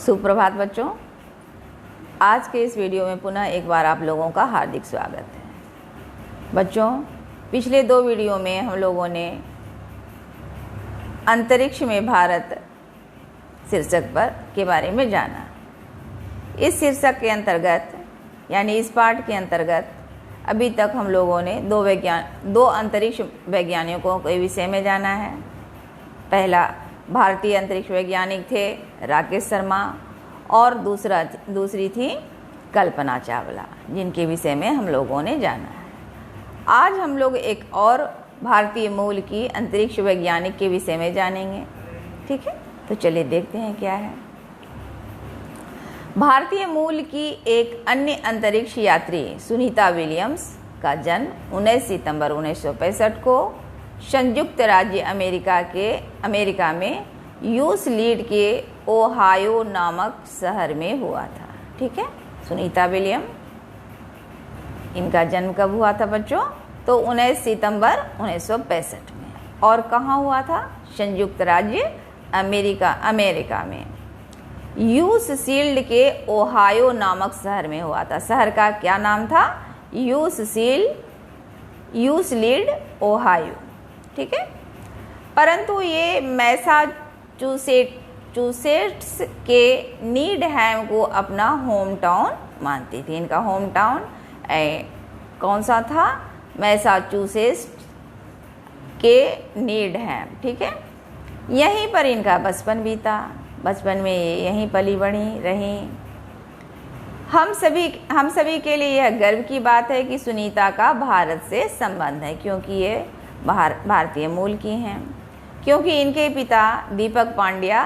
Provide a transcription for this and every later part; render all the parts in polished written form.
सुप्रभात बच्चों, आज के इस वीडियो में पुनः एक बार आप लोगों का हार्दिक स्वागत है। बच्चों, पिछले दो वीडियो में हम लोगों ने अंतरिक्ष में भारत शीर्षक पर के बारे में जाना। इस शीर्षक के अंतर्गत यानी इस पाठ के अंतर्गत अभी तक हम लोगों ने दो अंतरिक्ष वैज्ञानिकों के विषय में जाना है। पहला भारतीय अंतरिक्ष वैज्ञानिक थे राकेश शर्मा और दूसरी थी कल्पना चावला, जिनके विषय में हम लोगों ने जाना है। आज हम लोग एक और भारतीय मूल की अंतरिक्ष वैज्ञानिक के विषय में जानेंगे। ठीक है, तो चलिए देखते हैं क्या है। भारतीय मूल की एक अन्य अंतरिक्ष यात्री सुनीता विलियम्स का जन्म 19 सितंबर 1965 को संयुक्त राज्य अमेरिका में यूस लीड के ओहायो नामक शहर में हुआ था। ठीक है, सुनीता विलियम, इनका जन्म कब हुआ था बच्चों? तो 19 सितंबर 1965 में। और कहाँ हुआ था? संयुक्त राज्य अमेरिका में यूस शील्ड के ओहायो नामक शहर में हुआ था। शहर का क्या नाम था? Use lead Ohio. ठीक है, परंतु ये मैसाचुसेट्स के नीडहैम को अपना होम टाउन मानती थी। इनका होम टाउन कौन सा था? मैसाचुसेट्स के नीडहैम। ठीक है, यहीं पर इनका बचपन बीता। बचपन में यहीं पली बढ़ी रही। हम सभी के लिए यह गर्व की बात है कि सुनीता का भारत से संबंध है, क्योंकि ये भारतीय मूल की हैं। क्योंकि इनके पिता दीपक पांड्या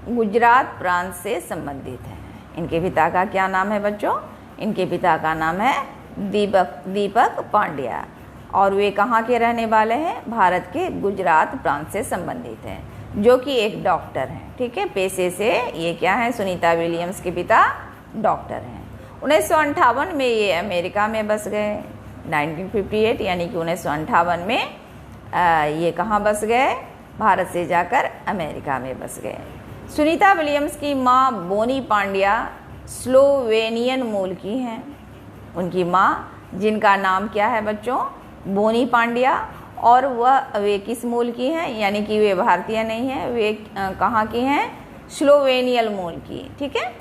गुजरात प्रांत से संबंधित हैं। इनके पिता का क्या नाम है बच्चों? इनके पिता का नाम है दीपक पांड्या और वे कहाँ के रहने वाले हैं? भारत के गुजरात प्रांत से संबंधित हैं, जो कि एक डॉक्टर हैं। ठीक है, पेशे से ये क्या है? सुनीता विलियम्स के पिता डॉक्टर हैं। 1958 में ये अमेरिका में बस गए। 1958 यानी कि 1958 में ये कहाँ बस गए? भारत से जाकर अमेरिका में बस गए। सुनीता विलियम्स की माँ बोनी पांड्या स्लोवेनियन मूल की हैं। उनकी माँ, जिनका नाम क्या है बच्चों? बोनी पांड्या, और वे किस मूल की हैं? यानी कि वे भारतीय नहीं हैं, वे कहाँ की हैं? स्लोवेनियन मूल की। ठीक है,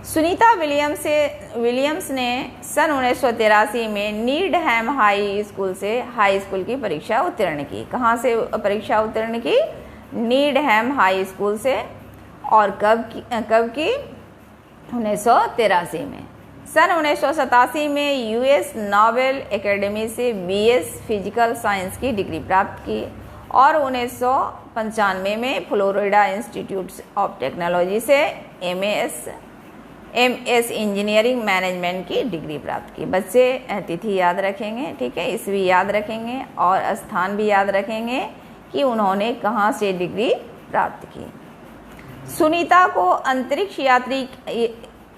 सुनीता विलियम्स ने सन 1983 में नीडहैम हाई स्कूल की परीक्षा उत्तीर्ण की। कहाँ से परीक्षा उत्तीर्ण की? नीडहैम हाई स्कूल से। और कब की? 1983 में। सन 1987 में यूएस नोबेल एकेडमी से बीएस फिजिकल साइंस की डिग्री प्राप्त की और 1995 में फ्लोरिडा इंस्टीट्यूट ऑफ टेक्नोलॉजी से एमएस इंजीनियरिंग मैनेजमेंट की डिग्री प्राप्त की। बच्चे तिथि याद रखेंगे, ठीक है, ईस्वी याद रखेंगे और स्थान भी याद रखेंगे कि उन्होंने कहाँ से डिग्री प्राप्त की। सुनीता को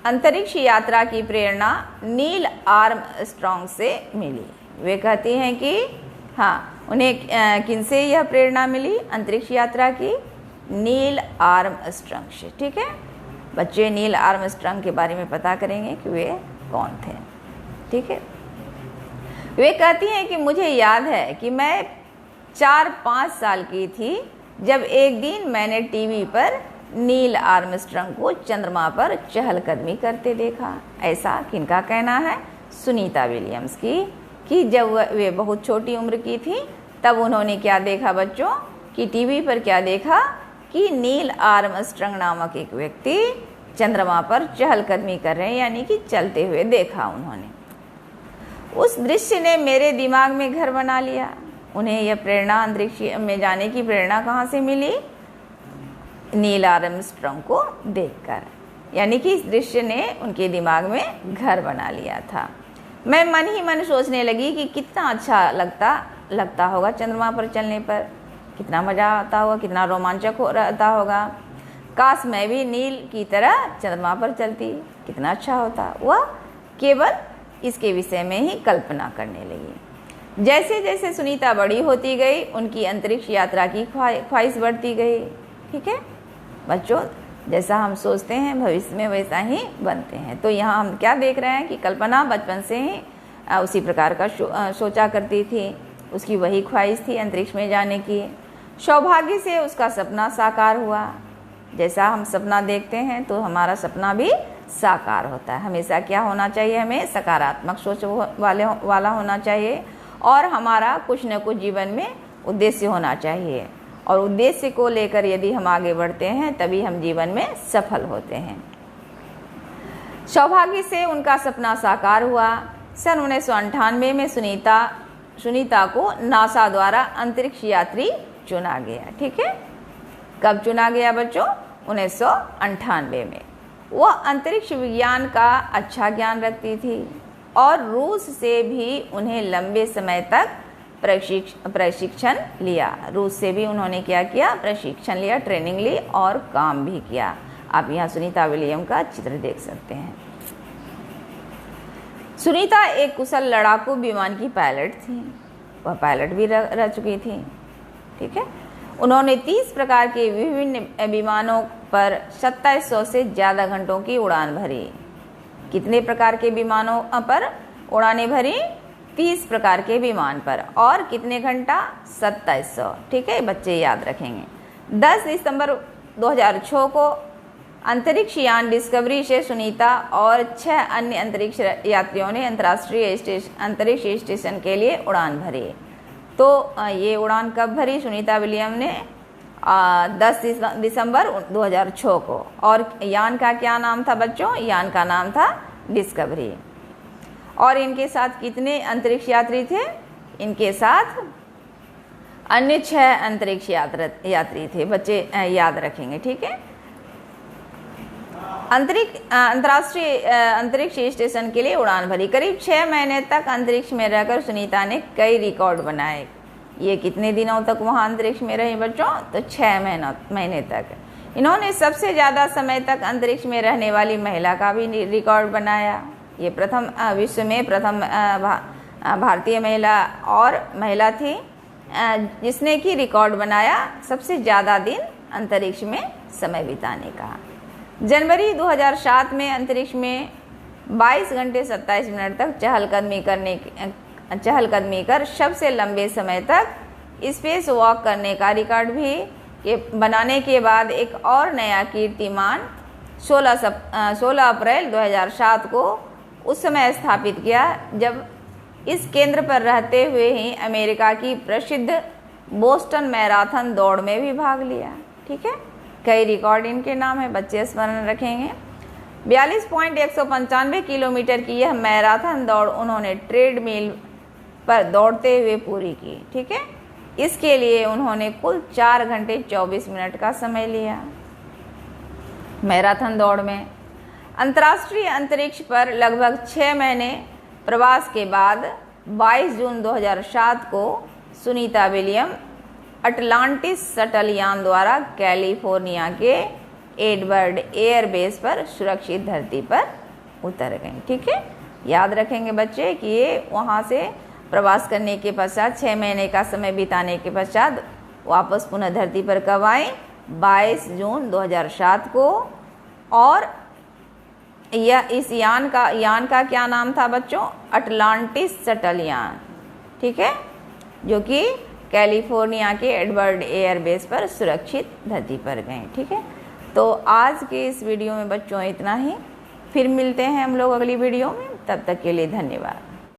अंतरिक्ष यात्रा की प्रेरणा नील आर्मस्ट्रॉन्ग से मिली। वे कहती हैं कि उन्हें किनसे यह प्रेरणा मिली अंतरिक्ष यात्रा की? नील आर्मस्ट्रॉन्ग से। ठीक है बच्चे, नील आर्मस्ट्रॉन्ग के बारे में पता करेंगे कि वे कौन थे। ठीक है, वे कहती हैं कि मुझे याद है कि मैं 4-5 साल की थी जब एक दिन मैंने टीवी पर नील आर्मस्ट्रॉन्ग को चंद्रमा पर चहलकदमी करते देखा। ऐसा किनका कहना है? सुनीता विलियम्स की, कि जब वे बहुत छोटी उम्र की थी तब उन्होंने क्या देखा बच्चों? कि टीवी पर क्या देखा? कि नील आर्मस्ट्रॉन्ग नामक एक व्यक्ति चंद्रमा पर चहलकदमी कर रहे हैं, यानी कि चलते हुए देखा उन्होंने। उस दृश्य ने मेरे दिमाग में घर बना लिया। उन्हें यह प्रेरणा, अंतरिक्ष में जाने की प्रेरणा कहाँ से मिली? नील आर्मस्ट्रॉन्ग को देखकर, यानी कि इस दृश्य ने उनके दिमाग में घर बना लिया था। मैं मन ही मन सोचने लगी कि कितना अच्छा लगता होगा चंद्रमा पर चलने पर, कितना मजा आता होगा, कितना रोमांचक रहता होगा। काश मैं भी नील की तरह चंद्रमा पर चलती, कितना अच्छा होता। वह केवल इसके विषय में ही कल्पना करने लगी। जैसे जैसे सुनीता बड़ी होती गई, उनकी अंतरिक्ष यात्रा की ख्वाहिश बढ़ती गई। ठीक है बच्चों, जैसा हम सोचते हैं भविष्य में वैसा ही बनते हैं। तो यहाँ हम क्या देख रहे हैं कि कल्पना बचपन से ही उसी प्रकार का सोचा करती थी, उसकी वही ख्वाहिश थी अंतरिक्ष में जाने की। सौभाग्य से उसका सपना साकार हुआ। जैसा हम सपना देखते हैं तो हमारा सपना भी साकार होता है। हमेशा क्या होना चाहिए, हमें सकारात्मक सोच वाला होना चाहिए और हमारा कुछ न कुछ जीवन में उद्देश्य होना चाहिए, और उद्देश्य को लेकर यदि हम आगे बढ़ते हैं तभी हम जीवन में सफल होते हैं। सौभाग्य से उनका सपना साकार हुआ। सन 1998 में सुनीता को नासा द्वारा अंतरिक्ष यात्री चुना गया। ठीक है, कब चुना गया बच्चों? 1998 में। वह अंतरिक्ष विज्ञान का अच्छा ज्ञान रखती थी और रूस से भी उन्हें लंबे समय तक प्रशिक्षण लिया। रूस से भी उन्होंने क्या किया? प्रशिक्षण लिया, ट्रेनिंग ली और काम भी किया। आप यहाँ सुनीता विलियम का चित्र देख सकते हैं। सुनीता एक कुशल लड़ाकू विमान की पायलट थी, वह पायलट भी रह चुकी थी। ठीक है, उन्होंने 30 प्रकार के विभिन्न विमानों पर 2700 से ज़्यादा घंटों की उड़ान भरी। कितने प्रकार के विमानों पर उड़ानें भरी? 30 प्रकार के विमान पर, और कितने घंटा? 2700। ठीक है, बच्चे याद रखेंगे। 10 दिसंबर 2006 को अंतरिक्ष यान डिस्कवरी से सुनीता और 6 अन्य अंतरिक्ष यात्रियों ने अंतर्राष्ट्रीय अंतरिक्ष स्टेशन के लिए उड़ान भरी। तो ये उड़ान कब भरी? सुनीता विलियम ने 10 दिसंबर 2006 को। और यान का क्या नाम था बच्चों? यान का नाम था डिस्कवरी। और इनके साथ कितने अंतरिक्ष यात्री थे? इनके साथ अन्य 6 अंतरिक्ष यात्री थे। बच्चे याद रखेंगे। ठीक है, अंतर्राष्ट्रीय अंतरिक्ष स्टेशन के लिए उड़ान भरी। करीब 6 महीने तक अंतरिक्ष में रहकर सुनीता ने कई रिकॉर्ड बनाए। ये कितने दिनों तक वहाँ अंतरिक्ष में रही बच्चों? तो 6 महीने तक। इन्होंने सबसे ज़्यादा समय तक अंतरिक्ष में रहने वाली महिला का भी रिकॉर्ड बनाया। ये प्रथम विश्व में प्रथम भारतीय महिला थी जिसने कि रिकॉर्ड बनाया सबसे ज़्यादा दिन अंतरिक्ष में समय बिताने का। जनवरी 2007 में अंतरिक्ष में 22 घंटे 27 मिनट तक चहलकदमी कर सबसे लंबे समय तक स्पेस वॉक करने का रिकॉर्ड भी बनाने के बाद एक और नया कीर्तिमान 16 अप्रैल 2007 को उस समय स्थापित किया जब इस केंद्र पर रहते हुए ही अमेरिका की प्रसिद्ध बोस्टन मैराथन दौड़ में भी भाग लिया। ठीक है, कई रिकॉर्ड इनके नाम है, बच्चे स्मरण रखेंगे। 42.195 किलोमीटर की यह मैराथन दौड़ उन्होंने ट्रेडमिल पर दौड़ते हुए पूरी की। ठीक है, इसके लिए उन्होंने कुल 4 घंटे 24 मिनट का समय लिया। मैराथन दौड़ में अंतर्राष्ट्रीय अंतरिक्ष पर लगभग 6 महीने प्रवास के बाद 22 जून 2007 को सुनीता विलियम अटलांटिस शटल यान द्वारा कैलिफोर्निया के एडवर्ड एयरबेस पर सुरक्षित धरती पर उतर गए। ठीक है, याद रखेंगे बच्चे कि ये वहाँ से प्रवास करने के पश्चात 6 महीने का समय बिताने के पश्चात वापस पुनः धरती पर कब आए? 22 जून 2007 को। और यह इस यान का क्या नाम था बच्चों? अटलांटिस शटल यान। ठीक है, जो कि कैलिफोर्निया के एडवर्ड एयरबेस पर सुरक्षित धरती पर गए। ठीक है, तो आज के इस वीडियो में बच्चों इतना ही। फिर मिलते हैं हम लोग अगली वीडियो में, तब तक के लिए धन्यवाद।